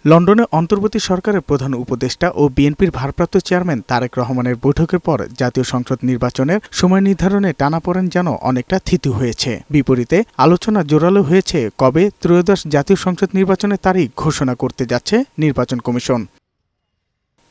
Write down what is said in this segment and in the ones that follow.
লন্ডনে অন্তর্বর্তী সরকারের প্রধান উপদেষ্টা ও বিএনপির ভারপ্রাপ্ত চেয়ারম্যান তারেক রহমানের বৈঠকের পর জাতীয় সংসদ নির্বাচনের সময় নির্ধারণে টানাপোড়েন যেন অনেকটা থিতু হয়েছে। বিপরীতে আলোচনা জোরালো হয়েছে কবে ত্রয়োদশ জাতীয় সংসদ নির্বাচনের তারিখ ঘোষণা করতে যাচ্ছে নির্বাচন কমিশন।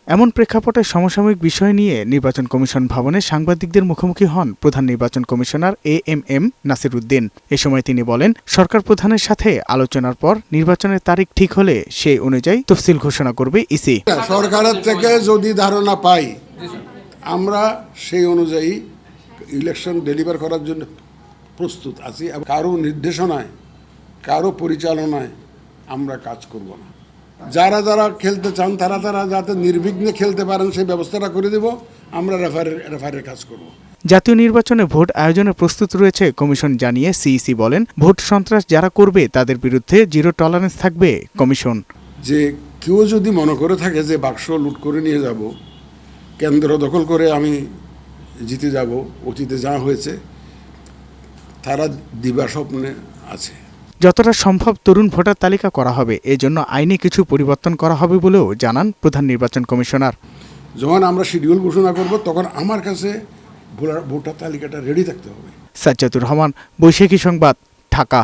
এমন প্রেক্ষাপটে সমসাময়িক বিষয় নিয়ে নির্বাচন কমিশন ভবনে সাংবাদিকদের মুখোমুখি হন প্রধান নির্বাচন কমিশনার এএমএম নাসির উদ্দিন। এ সময় তিনি বলেন, সরকার প্রধানের সাথে আলোচনার পর নির্বাচনের তারিখ ঠিক হলে সেই অনুযায়ী তফসিল ঘোষণা করবে ইসি। সরকারের থেকে যদি ধারণা পাই, আমরা সেই অনুযায়ী ইলেকশন ডেলিভার করার জন্য প্রস্তুত আছি। কারো নির্দেশনায়, কারো পরিচালনায় আমরা কাজ করব না। যারা যারা খেলতে চান তারা যাতে নির্বিঘ্নে খেলতে পারেন সেই ব্যবস্থাটা করে দেব। আমরা রেফারের কাজ করব। জাতীয় নির্বাচনে ভোট আয়োজনে প্রস্তুত রয়েছে কমিশন জানিয়ে সিইসি বলেন, ভোট সন্ত্রাস যারা করবে তাদের বিরুদ্ধে জিরো টলারেন্স থাকবে কমিশন। যে কেউ যদি মনে করে থাকে যে বাক্স লুট করে নিয়ে যাব, কেন্দ্র দখল করে আমি জিতে যাব, অতীতে যা হয়েছে, তারা দিবা স্বপ্নে আছে। যতটা সম্ভব তরুণ ভোটার তালিকা করা হবে, এজন্য আইনে কিছু পরিবর্তন করা হবে বলেও জানান প্রধান নির্বাচন কমিশনার। যখন আমরা শিডিউল ঘোষণা করব তখন আমার কাছে ভোটার তালিকাটা রেডি থাকতে হবে। সাজ্জাদুর রহমান, বৈশাখী সংবাদ, ঢাকা।